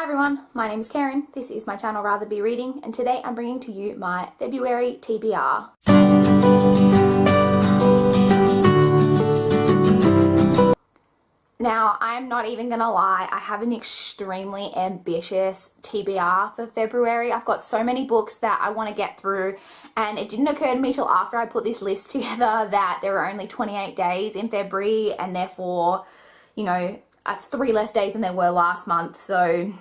Hi everyone, my name is Karen, this is my channel RatherBeReading, and today I'm bringing to you my February TBR. Now, I'm not even gonna lie, I have an extremely ambitious TBR for February. I've got so many books that I want to get through, and it didn't occur to me till after I put this list together that there were only 28 days in February, and therefore, you know, that's 3 less days than there were last month. So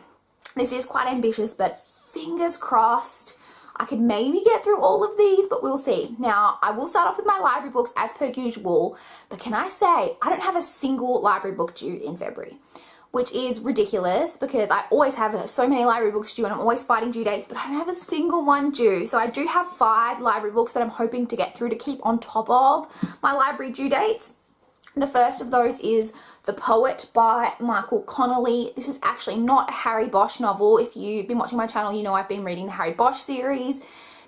this is quite ambitious, but fingers crossed I could maybe get through all of these, but we'll see. Now, I will start off with my library books as per usual, but can I say I don't have a single library book due in February, which is ridiculous because I always have so many library books due and I'm always fighting due dates, but I don't have a single one due. So I do have 5 library books that I'm hoping to get through to keep on top of my library due dates. The first of those is The Poet by Michael Connolly. This is actually not a Harry Bosch novel. If you've been watching my channel, you know I've been reading the Harry Bosch series.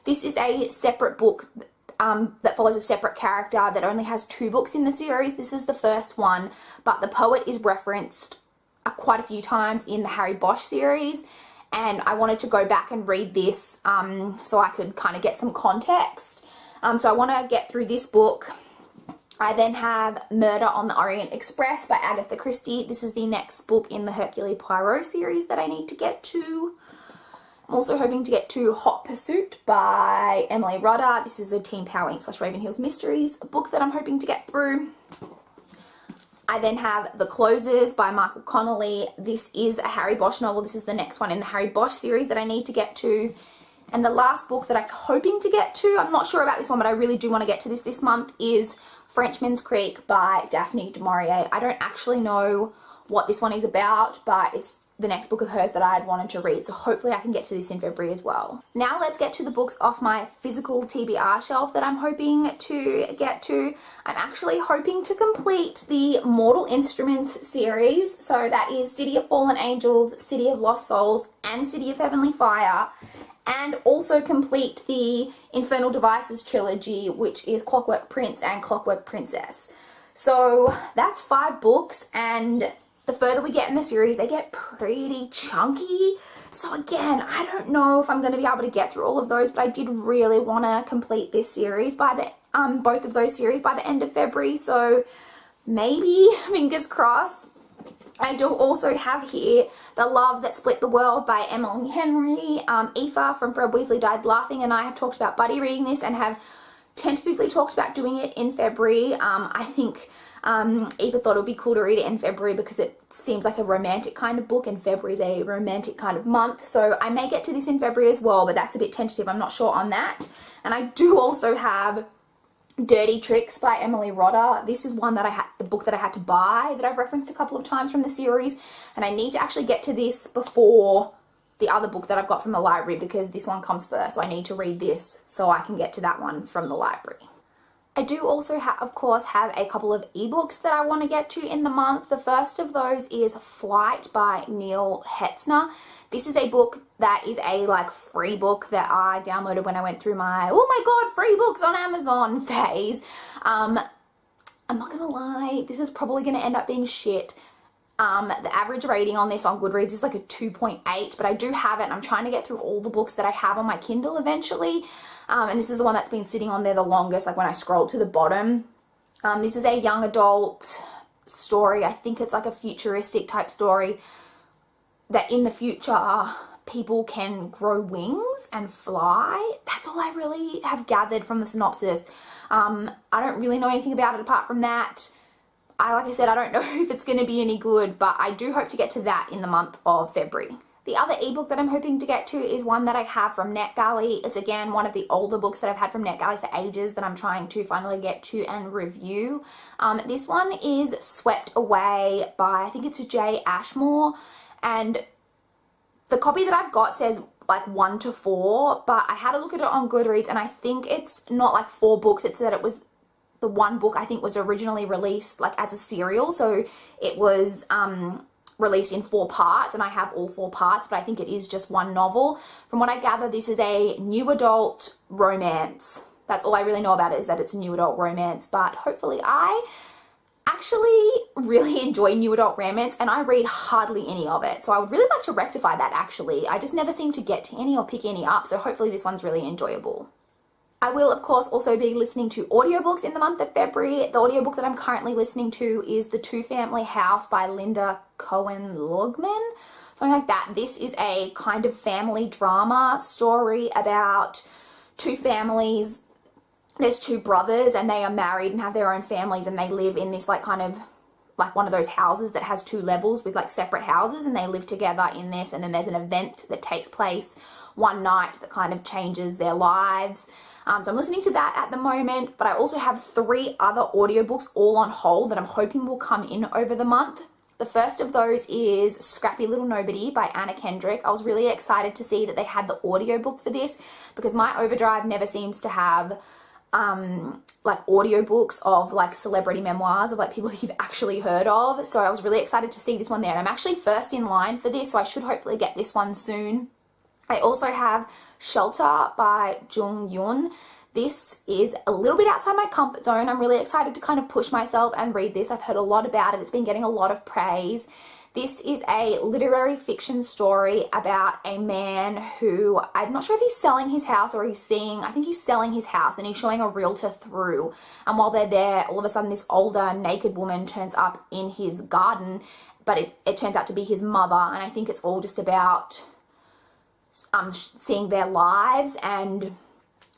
This is a separate book that follows a separate character that only has 2 books in the series. This is the first one, but The Poet is referenced quite a few times in the Harry Bosch series, and I wanted to go back and read this so I could kind of get some context. So I want to get through this book. I then have Murder on the Orient Express by Agatha Christie. This is the next book in the Hercule Poirot series that I need to get to. I'm also hoping to get to Hot Pursuit by Emily Rodda. This is a Teen Power Inc. / Raven Hills Mysteries book that I'm hoping to get through. I then have The Closers by Michael Connolly. This is a Harry Bosch novel. This is the next one in the Harry Bosch series that I need to get to. And the last book that I'm hoping to get to, I'm not sure about this one, but I really do want to get to this month, is Frenchman's Creek by Daphne du Maurier. I don't actually know what this one is about, but it's the next book of hers that I had wanted to read, so hopefully I can get to this in February as well. Now let's get to the books off my physical TBR shelf that I'm hoping to get to. I'm actually hoping to complete the Mortal Instruments series, so that is City of Fallen Angels, City of Lost Souls, and City of Heavenly Fire, and also complete the Infernal Devices trilogy, which is Clockwork Prince and Clockwork Princess. So that's 5 books, and the further we get in the series, they get pretty chunky. So again, I don't know if I'm going to be able to get through all of those, but I did really want to complete this series by the both of those series by the end of February. So maybe, fingers crossed. I do also have here The Love That Split the World by Emily Henry. Aoife from Fred Weasley Died Laughing and I have talked about buddy reading this and have tentatively talked about doing it in February. I think Aoife thought it would be cool to read it in February because it seems like a romantic kind of book, and February is a romantic kind of month. So I may get to this in February as well, but that's a bit tentative. I'm not sure on that. And I do also have Dirty Tricks by Emily Rodda. This is one that the book that I had to buy, that I've referenced a couple of times from the series, and I need to actually get to this before the other book that I've got from the library because this one comes first, so I need to read this so I can get to that one from the library. I do also, of course, have a couple of ebooks that I want to get to in the month. The first of those is Flight by Neil Hetzner. This is a book that is a free book that I downloaded when I went through my, oh my god, free books on Amazon phase. I'm not gonna lie, this is probably gonna end up being shit. The average rating on this on Goodreads is like a 2.8, but I do have it and I'm trying to get through all the books that I have on my Kindle eventually. And this is the one that's been sitting on there the longest, like when I scroll to the bottom. This is a young adult story. I think it's like a futuristic type story that in the future people can grow wings and fly. That's all I really have gathered from the synopsis. I don't really know anything about it apart from that. Like I said, I don't know if it's going to be any good, but I do hope to get to that in the month of February. The other ebook that I'm hoping to get to is one that I have from NetGalley. It's again one of the older books that I've had from NetGalley for ages that I'm trying to finally get to and review. This one is Swept Away by, I think it's J. Ashmore, and the copy that I've got says 1 to 4, but I had a look at it on Goodreads and I think it's not 4 books. It's that it was the one book I think was originally released as a serial, so it was released in 4 parts, and I have all 4 parts, but I think it is just one novel. From what I gather, this is a new adult romance. That's all I really know about it, is that it's a new adult romance, but hopefully I actually really enjoy new adult romance, and I read hardly any of it, so I would really like to rectify that. Actually, I just never seem to get to any or pick any up, so hopefully this one's really enjoyable. I will, of course, also be listening to audiobooks in the month of February. The audiobook that I'm currently listening to is The Two-Family House by Linda Cohen-Logman, something like that. This is a kind of family drama story about two families. There's two brothers and they are married and have their own families, and they live in this like kind of like one of those houses that has two levels with like separate houses, and they live together in this, and then there's an event that takes place one night that kind of changes their lives. So I'm listening to that at the moment, but I also have 3 other audiobooks all on hold that I'm hoping will come in over the month. The first of those is Scrappy Little Nobody by Anna Kendrick. I was really excited to see that they had the audiobook for this, because my Overdrive never seems to have like audiobooks of like celebrity memoirs of like people that you've actually heard of. So I was really excited to see this one there, and I'm actually first in line for this, so I should hopefully get this one soon. I also have Shelter by Jung Yoon. This is a little bit outside my comfort zone. I'm really excited to kind of push myself and read this. I've heard a lot about it. It's been getting a lot of praise. This is a literary fiction story about a man who, I'm not sure if he's selling his house or I think he's selling his house, and he's showing a realtor through. And while they're there, all of a sudden this older naked woman turns up in his garden, but it turns out to be his mother. And I think it's all just about seeing their lives and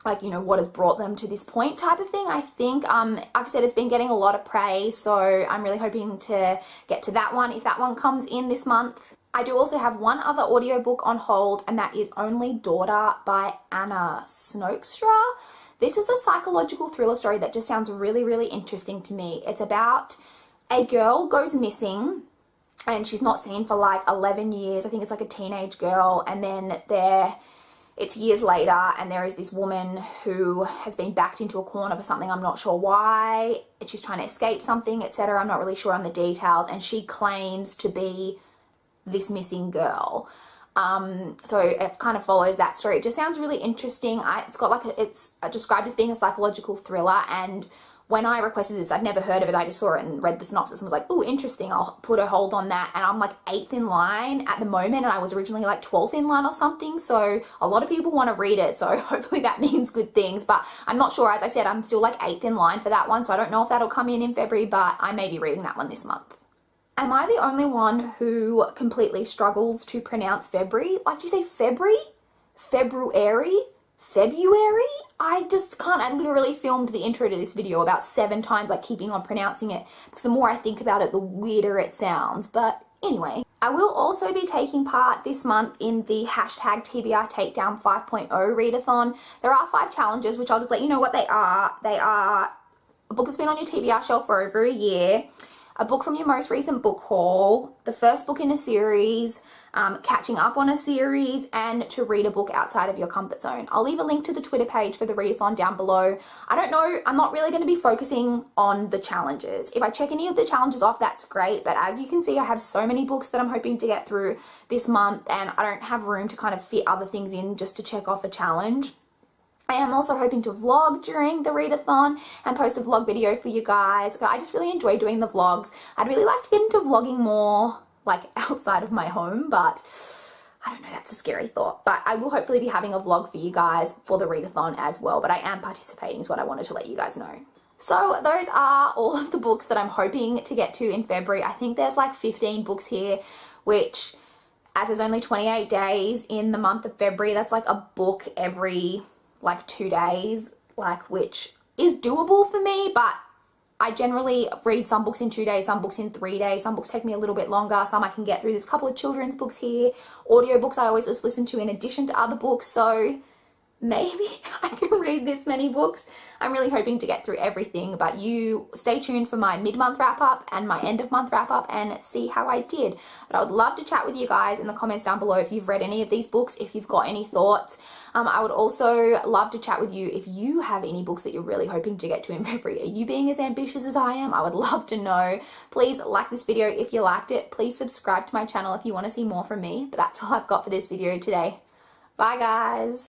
like, you know, what has brought them to this point type of thing. I think, like I said, it's been getting a lot of praise, so I'm really hoping to get to that one if that one comes in this month. I do also have one other audiobook on hold, and that is Only Daughter by Anna Snoekstra. This is a psychological thriller story that just sounds really, really interesting to me. It's about a girl goes missing, and she's not seen for like 11 years. I think it's like a teenage girl. And then it's years later, and there is this woman who has been backed into a corner for something. I'm not sure why. She's trying to escape something, etc. I'm not really sure on the details. And she claims to be this missing girl. So it kind of follows that story. It just sounds really interesting. It's got like it's described as being a psychological thriller, and when I requested this, I'd never heard of it. I just saw it and read the synopsis and was like, oh, interesting. I'll put a hold on that. And I'm like 8th in line at the moment, and I was originally like 12th in line or something. So a lot of people want to read it. So hopefully that means good things. But I'm not sure. As I said, I'm still like 8th in line for that one. So I don't know if that'll come in February, but I may be reading that one this month. Am I the only one who completely struggles to pronounce February? Like, do you say February? February? February? I just can't. I literally filmed the intro to this video about 7 times, like keeping on pronouncing it, because the more I think about it, the weirder it sounds. But anyway, I will also be taking part this month in the hashtag TBR Takedown 5.0 readathon. There are 5 challenges, which I'll just let you know what they are. They are a book that's been on your TBR shelf for over a year, a book from your most recent book haul, the first book in a series, catching up on a series, and to read a book outside of your comfort zone. I'll leave a link to the Twitter page for the readathon down below. I don't know, I'm not really going to be focusing on the challenges. If I check any of the challenges off, that's great, but as you can see, I have so many books that I'm hoping to get through this month, and I don't have room to kind of fit other things in just to check off a challenge. I am also hoping to vlog during the readathon and post a vlog video for you guys. I just really enjoy doing the vlogs. I'd really like to get into vlogging more, like outside of my home, but I don't know, that's a scary thought. But I will hopefully be having a vlog for you guys for the readathon as well, but I am participating is what I wanted to let you guys know. So those are all of the books that I'm hoping to get to in February. I think there's like 15 books here, which, as there's only 28 days in the month of February, that's like a book every like 2 days, like, which is doable for me, but I generally read some books in 2 days, some books in 3 days, some books take me a little bit longer, some I can get through. There's a couple of children's books here, audiobooks I always just listen to in addition to other books, so maybe I can read this many books. I'm really hoping to get through everything, but you stay tuned for my mid-month wrap-up and my end-of-month wrap-up and see how I did. But I would love to chat with you guys in the comments down below if you've read any of these books, if you've got any thoughts. I would also love to chat with you if you have any books that you're really hoping to get to in February. Are you being as ambitious as I am? I would love to know. Please like this video if you liked it. Please subscribe to my channel if you want to see more from me. But that's all I've got for this video today. Bye guys!